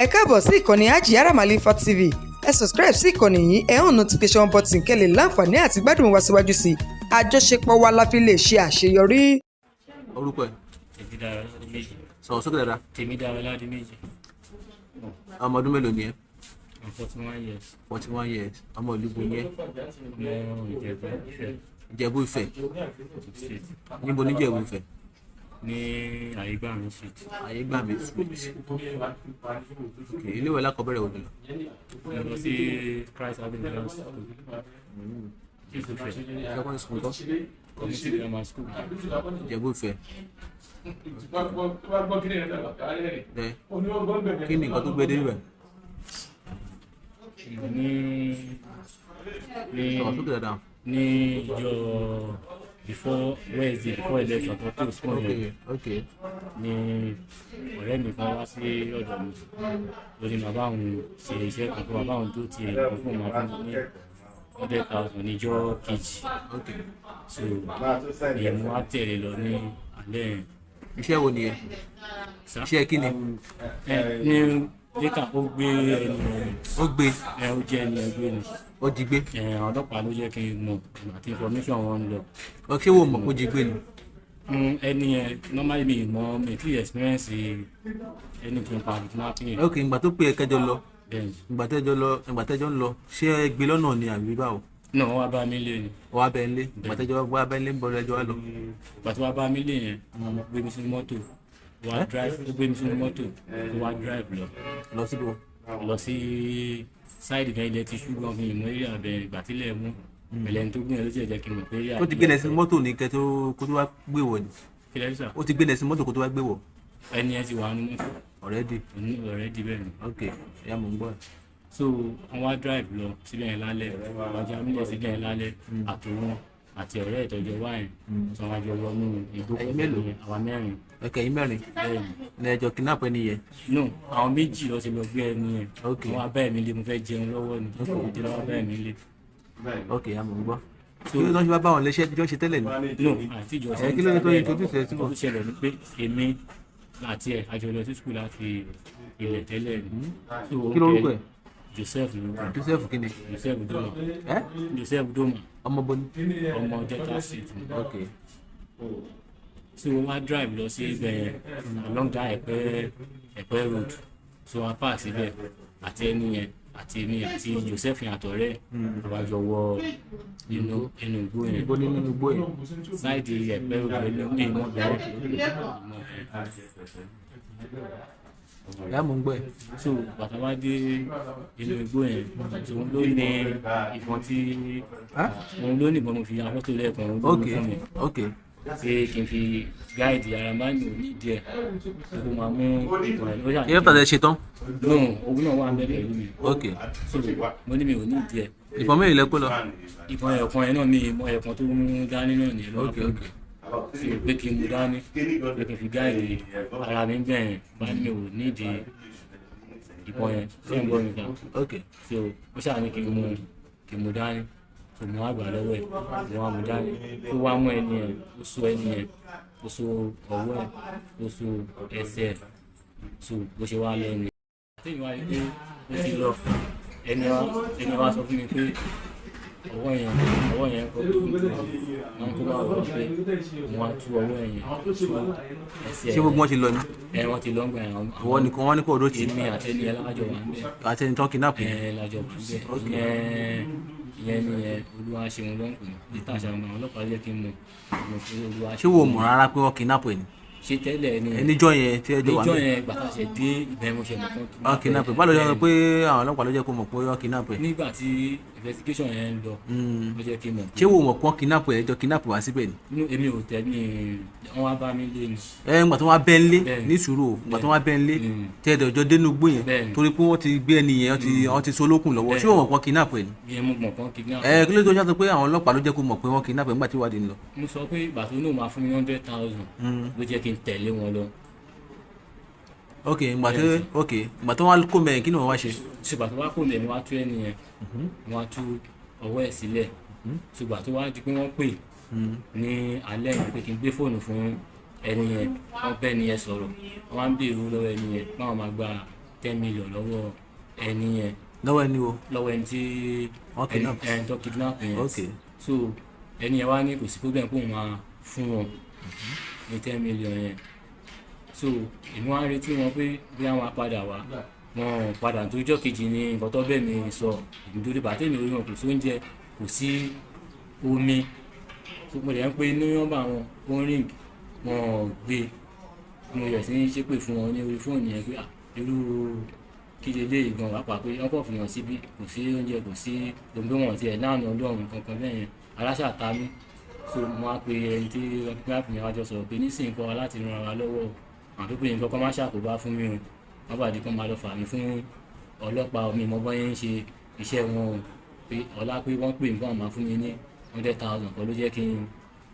ẹ káàbọ̀ sí ìkànnì Hajiyara Malifa TV. Ẹ subscribe sí ìkànnì yìí, ẹ hàn notification button kẹ́ lè láǹfààní àti gbádùn wa síwájú sí i. Àjọṣepọ̀ wa la fi lè ṣe àṣeyọrí. Orúkọ ẹ̀? Tèmídára Ọládìméjì. Sọ̀rọ̀ sókè dáadáa. Tèmídára Ọládìméjì. Ọmọ ọdún mélòó ni ẹ́? 41 years. 41 years. Ọmọ ìlú bo ni ẹ́? Ọmọ Ìjẹ̀bú Ifẹ̀. Ìjẹ̀bú Ifẹ̀. State. Níbo ní Ìjẹ̀bú Ifẹ̀? Ní Àyégbàmí Street. Ayégbàmí Street. Okay. Ilé ìwé alákọ̀ọ́bẹ̀rẹ̀ wo ni lọ? Mo lọ sí Christ Avenue School. Ifẹ̀. Secondary school kọ́? Community Grammar School. Ìjẹ̀bú Ifẹ̀. Kí ni nǹkan tó gbé dé níbẹ̀? Sọ̀rọ̀ sókè dáadáa. Ní ìjọ before Wednesday before election tó tó small yẹn Okay. ní ọ̀rẹ́ mi kan wá sí ọ̀dọ̀ mi lórí bàbá òun ṣe iṣẹ́ kan fún bàbá òun tó ti ẹ̀kọ́ fún ọmọ fún mi ní 100,000 níjọ́ kejì. Okay. So ìyẹn mo wá tẹ̀lé lọ ní alẹ́ yẹn. Iṣẹ́ wo ni ẹ? Iṣẹ́ kí ni? Ní lẹ́tà ó gbé ẹni Ó gbé. ó jẹ́ ẹni ẹgbẹ́ ni Ó jí gbé. àwọn ọlọ́pàá ló jẹ́ kí n mọ̀ àti information wọn ń lọ. Ọ ṣé wo mọ̀ kó jí gbé ni? Ẹni yẹn normally mi mọ mi ti experience ẹni tó ń pa kidnapping. Okay, ìgbà tó pé ẹ kẹjọ lọ. Bẹ́ẹ̀ni. Ìgbà tẹ́jọ́ ń lọ, ṣé ẹ gbé lọ́nà ni àbí báwo? náà wọ́n wá bá mi lé ni. Ó wá bẹ́ẹ̀ lé. Ìgbà tẹ́jọ́ wá bẹ́ẹ̀ lé ń bọ́ lẹ́jọ́ wá lọ. Ìgbà tí wọ́n bá mi lé yẹn wọ́n gbé mi sínú mọ́tò wá drive ó gbé mi sínú mọ́tò tó wá drive Lọ síbò. lọ sí sáìdì kan ilẹ̀ ti ṣùgbọ́n fún ìmọ̀ eré àbẹ̀ ìgbà tílẹ̀ mú pẹ̀lẹ́ tó gbìyànjú ló ti jẹ́ kí n mọ̀ pé eré Ó ti gbé sí mọ́tò ní kó tó wá gbé wọ̀ ni. kílẹ̀ sà Ó ti gbé sí mọ́tò kó tó wá gbé wọ̀. ẹni ẹ ti wà nínú mọ́tò Already. already bẹ́ẹ̀ ni. Okay, ìyá mò ń gbọ́. So wọ́n wá drive lọ síbẹ̀ yẹn lálẹ́ ọjà mílẹ̀ síbẹ̀ yẹn lálẹ́ àtòwọn àti ọ̀rẹ́ ìtọ́jọ́ wáyé tí wọ́n jọ wọnú ìgbó Ẹ̀yin mélòó? àwa mẹ́rin. Okay, yín mẹ́rin. Bẹ́ẹ̀ Ní ẹjọ́ kidnap ẹni yẹn. no àwọn méjì lọ sí lọ gbé ẹni yẹn Okay. wọ́n abẹ́ mi lé mo fẹ́ jẹun lọ́wọ́ ni ìdí lọ́wọ́ abẹ́ mi lé. Okay, ìyá mò ń gbọ́. Kí ló tó ń ṣe bá báwọn léṣẹ́ tí wọ́n ṣe tẹ́lẹ̀ ni? No àti ìjọ sí. Kí ló dé tó introduce ẹ síbò? ó ṣẹlẹ̀ ní pé èmi àti ẹ̀ àjọ lọ sí skul láti ilẹ̀ tẹ́lẹ̀ ni. So, Kí lórúkọ ẹ̀? Joseph ló wà. Joseph kí ni? Joseph Doma. Ẹ́? Joseph Doma Ọmọ bo ni? ọmọ Delta State ni. Okay. So wọ́n wá drive lọ sí ibẹ̀ yẹn along that ẹ̀pẹ́ road so wọ́n pass ibẹ̀ àti ẹni yẹn àti èmi àti Joseph yẹn àtọ̀rẹ́ àwàjọ wọ inú igbó yẹn Ibo nínú igbó yẹn. sáìdì ẹ̀pẹ́ road ní ìmọ̀ bẹ̀rẹ̀ Ìyá mò ń gbọ́ ẹ̀. so bàtà wá dé inú igbó yẹn so òun ló ní ìbọn tí òun ló ní ìbọn mo fi ya fọ́tò lẹ́ẹ̀kan òun ló mú Okay. fún mi Okay. pé kí n fi gáìdì ara máa ń lò ní díẹ̀ kó máa mú ìbọn ẹ̀ lóyà. Ìyá tàdé ṣe tán. lóhùn ogun náà wà ń bẹ pẹ̀lú mi Okay. so mo ní mi ò ní ìdí ẹ̀ Ìfọ̀n mẹ́rin lẹ kó lọ. ìbọn ẹ̀kan ẹ̀ náà mi ìmọ̀ ẹ̀kan tó mú dání náà ní lọ́wọ́ Okay, okay. sí pé kí n mú dání pé kí n fi gáìdì ara mi bẹ́ẹ̀ bá ní mi ò ní ìdí ìbọn yẹn sí ń gbọ́ mi kan Okay. so ó ṣáà ní kí n mú dání so mo wá gbà lọ́wọ́ ẹ̀ mo wá mú dání tó wá mú ẹni yẹn ó so ẹni yẹn ó so ọwọ́ ẹ̀ ó so ẹsẹ̀ ẹ̀ so bó ṣe wá lẹ́nu. àtẹ̀yìn wá rí pé ó ti lọ ẹni wá sọ fún mi pé ọwọ́ yẹn kọ́ tó wọn kó bá wọ̀ pé wọ́n á tú ọwọ́ yẹn tú ẹsẹ̀ Ṣé gbogbo wọn ti lọ ni? wọ́n ti lọ́ngbà yẹn Àwọn nìkan wọ́n ní kó odó tì. èmi àtẹni ẹ lájọ wà ń bẹ̀ Àtẹni tán kidnap yẹn. lájọ wà ń bẹ̀ ìyẹn ni olúwa ṣeun lọ́nkùn níta àṣàmù àwọn ọlọ́pàá jẹ́ kí n mọ̀ pé olúwa Ṣé wo mọ̀ rárá pé wọ́n kidnap ẹ̀ ni? ṣe tẹ́lẹ̀ ni Ẹníjọ́ yẹn tí ẹjọ́ wà níjọ́ ní. yẹn gbàtà ṣe dé ìbẹ̀rẹ̀ mo ṣe mọ̀ fún Wọ́n kidnap ẹ̀. Báwo ló ṣe pé àwọn ọlọ́pàá ló jẹ́ kó mọ̀ pé wọ́n kidnap ẹ̀? nígbà tí investigation yẹn ń lọ ló jẹ́ kí n mọ̀ Ṣé wo mọ̀ pé wọ́n kidnap ẹ̀ ẹjọ́ kidnap wá síbẹ̀ ni? inú èmi ò tẹ́ ní wọ́n wá bá mi lé ni. Ìgbà tó wá bẹ́ ń lé Bẹ́ẹ̀ni. ní sùúrù o, ìgbà tó wá bẹ́ ń lé Mm. tẹ́ ẹ̀dọ̀ ọjọ́ dénú gbó yẹn Bẹ́ẹ̀ni. torí pé wọ́n ti gbé ẹni yẹn wọ́n ti so lókùn lọ́wọ́. Ṣé wo mọ̀ pé wọ́n kidnap ẹ̀ ni? ìyẹn mo mọ̀ kán kidnap. Kí ló tó ṣàtọ̀ pé àwọn ọlọ́pàá ló jẹ́ kó mọ̀ pé wọ́n kidnap ẹ̀ nígbà tí ìwádìí ń lọ? mo sọ pé ìgbà tó náà máa fún mi 100,000 ló jẹ́ kí n tẹ̀lé wọn lọ. Ìgbà tó wá kó mẹ́rin kí ni wọ́n wá ṣe? ṣùgbọ́n tó wá kò lè ní wá tú ẹni yẹn wọ́n á tú ọwọ́ ẹ̀ sílẹ̀ ṣùgbọ́n tó wá di pé wọ́n pè ní alẹ́ yìí pé kí n gbé fóònù fún ẹni yẹn wọ́n bẹ́ẹ̀ ni yẹn sọ̀rọ̀ wọ́n á ń béèrè lọ́wọ́ ẹni yẹn báwọn máa gba 10 million lọ́wọ́ ẹni yẹn. lọ́wọ́ ẹni wo. lọ́wọ́ ẹni tí ẹni tó kidnap yẹn. ok. so ẹni yẹn wá ní kò sí problem kó máa fún wọn ní 10 million yẹn. so èmi wá ń retí wọn pé bí àwọn apádà wá wọn padà tó jọ́ kejì ní nǹkan tó bẹ́ẹ̀ mi sọ nítorí bàtẹ́ mi orí wọn kò sí oúnjẹ kò sí omi. so mo lè ń pe ní nọ́mbà wọn ó ń ring wọn gbé mo yẹ̀ sí ṣépè fún wọn ní orí fóònù yẹn pé irú kí lè lé ìgbọ̀n wá pa pé ọkọ̀ fìyàn síbí kò sí oúnjẹ kò sí gbogbo wọn tiẹ̀ láàánú ọlọ́run kankan bẹ́ẹ̀ yẹn aláṣà ta mí. so mo á pe ẹni tí ọkùnrin àpò yẹn wá jọ sọ̀rọ̀ pé nísìnyí kọ́ láti ran ara lọ́wọ́ àwọn tó pè ní kọ́kọ́ má ṣàkóbá fún mi o wọ́n bá di kán máa lọ fà mí fún ọlọ́pàá omi ìmọ̀ bọ́ yẹn ń ṣe iṣẹ́ wọn o pé ọlá pé wọ́n pè mí fún àwọn fún mi ní 100,000 kan ló jẹ́ kí n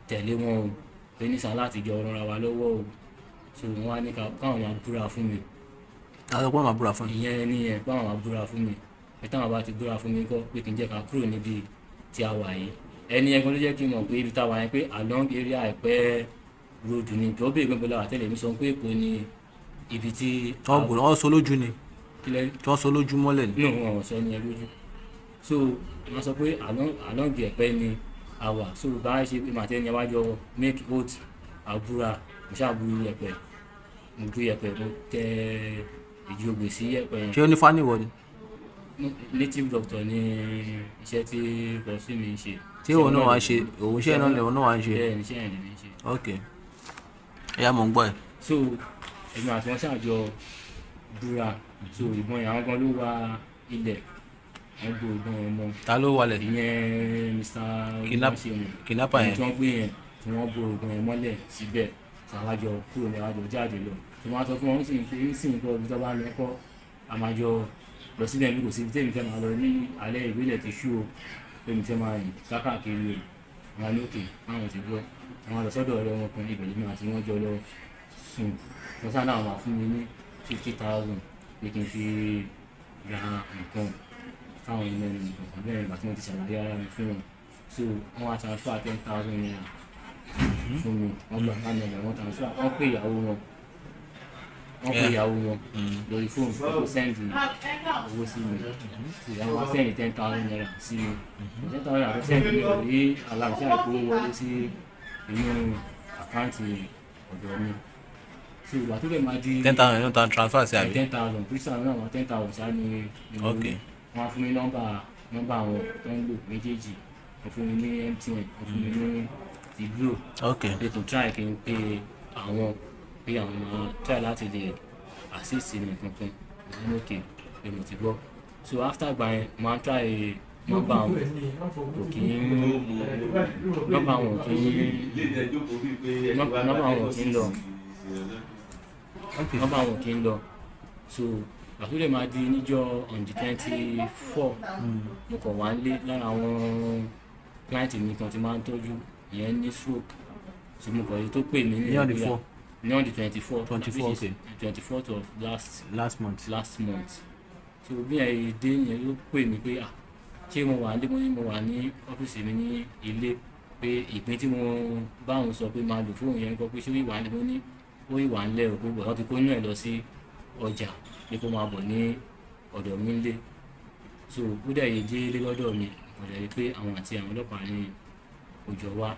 tẹ̀lé wọn o pé nísà láti jọ ran ara wa lọ́wọ́ o. so wọ́n wá ní káwọn máa búra fún mi. àwọn ọgbọ́n máa búra fún mi. ìyẹn ní ẹ̀ káwọn máa búra fún mi pé táwọn bá ti búra fún mi kọ́ pé kí n jẹ́ ká kúrò níbi tí a wà yìí. ẹni ẹ̀gbọ́n ló jẹ́ kí n mọ̀ pé ibi tá a wà yẹn pé along area Ẹ̀pẹ́ road ni tó bèèrè gbẹ́gbẹ́ láwà tẹ́lẹ̀ mi sọ pé Èkó ni ibi tí. wọ́n sọ lójú ni. kílẹ̀ tí wọ́n sọ lójú mọ́lẹ̀ ni. no wọn ò sọ ní ẹ lójú. so wọ́n sọ pé along Ẹ̀pẹ́ ni a wà. so bá a ṣe pé màtẹ́ni wájọ make oath àbúra mo ṣàbúrú Ẹ̀pẹ́ mo bú Ẹ̀pẹ́ mo tẹ ìjọgbè sí Ẹ̀pẹ́ yẹn. ṣé ó ní fáníwọ̀ ni. native doctor ní iṣẹ́ tí bọ́sí mi ń ṣe. tí òun náà wá ṣe òun iṣẹ́ náà lòun náà wá ń ṣe. bẹ́ẹ̀ ni iṣẹ́ yẹn lè mi ṣe. ok ẹ̀yà mò ń gbọ́ ẹ̀. so èmi àti wọn ṣàjọ búra. so ìbọn yẹn àwọn gan ló wá ilẹ̀ wọ́n gbó ìbọn yẹn mọ́. ta ló wálẹ̀. ìyẹn Mr. kidnapper yẹn. tí wọ́n gbé yẹn tí wọ́n gbó ìbọn yẹn mọ́lẹ̀ síbẹ̀ ṣàwájọ kúrò ní àwájọ jáde lọ. tí wọ́n á sọ fún wọn sì ń pè é sì ń kọ́ ibi tó bá ń lọ kọ́ àmàjọ lọ sílẹ̀ ní kò sí tẹ́mi fẹ́ máa lọ ní alẹ́ ìgbélẹ̀ ti ṣú o tẹ́mi fẹ́ máa rìn káàkiri o àwọn lókè àwọn ti gbọ́ àwọn lọ sọ́dọ̀ ọ̀rẹ́ wọn kan ibẹ̀ lèmi àti wọ́n jọ lọ sùn wọ́n sáà náà máa fún mi ní 50,000 pé kí n fi ra nǹkan fáwọn ilé mi nǹkan bẹ́ẹ̀ nígbà tí wọ́n ti ṣàlàyé ara mi fún wọn. so wọ́n á transfer 10,000 naira fún mi wọ́n gbà ká nàbẹ̀ wọ́n transfer wọ́n pè ìyàwó wọn lórí fóònù kó sẹ́ndì owó sí mi. ìyàwó wa sẹ́ndì 10,000 naira sí mi 10,000 naira tó sẹ́ndì mi ò rí aláàbíṣẹ́ àìkówó wọlé sí inú àkáǹtì ọ̀dọ̀ mi. so ìgbà tó lè máa di 10,000 yóò tán transfer sí àbí. 10,000 christian náà wọn 10,000 ṣáá ní ìlú. ok wọn á fún mi nọ́mbà wọn tó ń lò méjèèjì wọn fún mi ní MTN wọn fún mi ní ti Glo. ok they to try kí n pe àwọn pé àwọn máa try láti lè assist ní kankan ní òkè pé mo ti gbọ́. so after gba yẹn máa try nọ́mbà wọn kò kí ń nọ́mbà wọn kì í lọ nọ́mbà wọn kì í lọ. so àtúndì máa di níjọ́ on the 24 mo kàn wá lé lára àwọn client mi kan ti máa ń tọ́jú ìyẹn ní stroke. so mo kàn yí tó pè mí ní on the 24 okay 24th of last month. so bí ẹ dé yẹn ló pè mí pé ṣé mo wà nílé mo wà ní ọ́fíìsì mi ní ilé pé ìpín tí mo bá òun sọ pé máa lò fóun yẹn kọ́ pé ṣé ìwà ni mo ní ó ìwà ńlẹ̀ o pé bọ̀ wọ́n ti kó inú ẹ̀ lọ sí ọjà pé kó máa bọ̀ ní ọ̀dọ̀ mi ńlé. so ó dẹ̀ yé dé ilé lọ́dọ̀ mi mo dẹ̀ rí pé àwọn àti àwọn ọlọ́pàá ní òjò wa.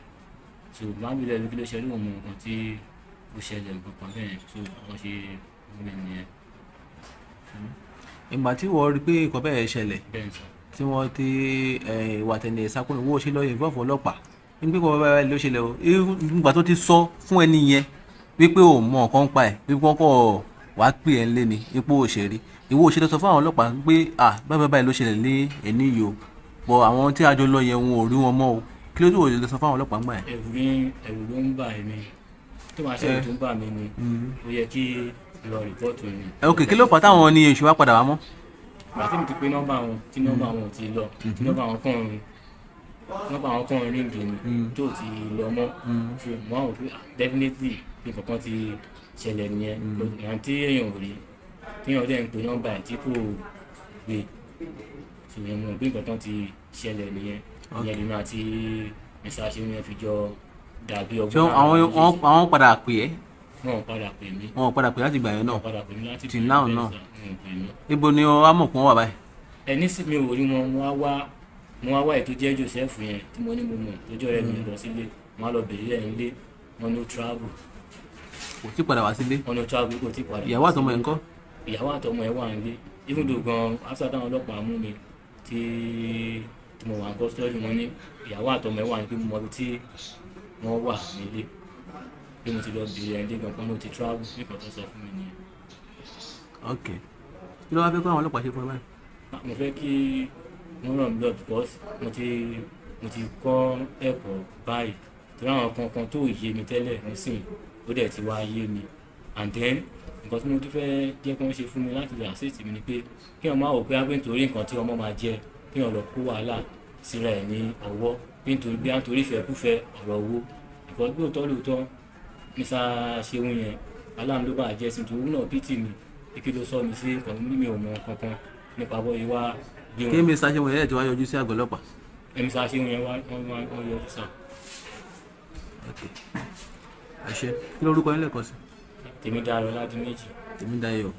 so máa ń bí lẹ́nu kí ló ṣẹlẹ̀ òun mọ nǹkan tí ó ṣẹlẹ̀ nǹkan bẹ́ẹ̀. so wọ́n ṣe mú mi nìyẹn. ìgbà tí wọ́n rí pé nǹkan bẹ́ẹ̀ ṣẹlẹ̀ bẹ́ẹ̀ sọ tí wọ́n ti wà tẹ̀lé ìsákúnù owó ṣe lọ́yìn fún ọlọ́pàá nígbà kan báyìí ló ṣẹlẹ̀ o nígbà tó ti sọ fún ẹni yẹn wípé ò mọ nǹkan pa ẹ̀ wípé wọ́n kọ́ wàá pè ẹ́ ńlé ni ipò òṣèré ìwọ òṣèré sọ fún àwọn ọlọ́pàá pé báyìí ló ṣẹlẹ̀ ní ẹni yìí o bọ̀ àwọn tí a jọ lọ yẹn wọn ò rí wọn mọ́ o kí ló tó òṣèré sọ fún àwọn ọlọ́pàá gbà ẹ̀. ẹ̀rù ló ń bà mí tó máa ṣẹlẹ̀ tó ń bà mí ni ó yẹ kí lọ rìpọ́ọ̀tù ni. ok kí ló fà táwọn ní èṣù wá padà wá mọ́. àti mi ti pé nọ́mbà wọn tí nọ́mbà wọn ò ti lọ tí nọ́mbà wọn kàn ríǹgì ni tó ti lọ mọ́. so mo àwọn pé definitely bí kankan ti ṣẹlẹ̀ nìyẹn ìyàn tí èèyàn ò rí téèyàn dẹ̀ ń pe nọ́mbà ẹ̀ tí kò gbé so yẹn mo bí kankan ti ṣẹlẹ̀ nìyẹn ìyẹn nínú àti Mr. Aṣeun yẹn fi jọ dàbí ọgbọ́n. so àwọn padà pè ẹ́ wọn ò padà pè mí. wọn ò padà pè láti gbà yẹn wọn ò náà padà pè mí láti till now náà. wọn ò pè mí. ibo ni o wá mọ̀ pé wọ́n wà báyìí. ẹni sì mi ò rí wọn mo wá ètò jẹ́ Joseph yẹn tí mo ní mo mọ̀ tó jọ́ rẹ̀ mi lọ sílé mo á lọ bèrè lẹ́yìn ilé wọn ní ó travel. kò tí padà wá sílé. wọn ní ó travel kò tí padà. ìyàwó àtọmọ ẹ̀ ń kọ́. ìyàwó àtọmọ ẹ̀ wà nílé even though gan after táwọn ọlọ́pàá mú mi tí mo wà ní custody wọn ní ìyàwó àtọmọ ẹ̀ wà ní pé mo mọ ibi tí wọ́n wà nílé pé mo ti lọ bèrè ẹ̀ ń dé gan pọ́n ló ti travel nípa tó sọ fún mi nìyẹn. ok kí ló wá fẹ́ kó àwọn ọlọ́pàá ṣe fún ẹ báyìí. mo fẹ́ kí wọ́n ràn mí lọ because mo ti kọ́ ẹ̀kọ́ báyìí torí àwọn kankan tó yé mi tẹ́lẹ̀ nísìnyí ó dẹ̀ ti wá yé mi and then nǹkan tí mo tún fẹ́ jẹ́ kí wọ́n ṣe fún mi láti lè assist mi ni pé kí wọ́n máa wò pé á pé nítorí nǹkan tí ọmọ máa jẹ kí wọ́n lọ kó wàhálà síra ẹ̀ ní ọwọ́ pé nítorí bí á ń torí ìfẹ́kúfẹ́ ọ̀rọ̀ owó nǹkan lóòótọ́ Mr. Ṣeun yẹn aláàmú ló bá jẹ́ sí nítorí náà pt mi kí ló sọ mi sí nǹkan mi ò mọ kankan nípa bọ́ ìwà gbé wọn. kí Mr. Ṣeun yẹn ti wá yọjú sí àgọ́ ọlọ́pàá. Mr. Ṣeun yẹn wọ́n yọjú sá. ok ẹ ṣé kí lórúkọ yín lẹ́ẹ̀kan sí. Tèmídayọ̀ Ọládìméjì. Tèmídayọ̀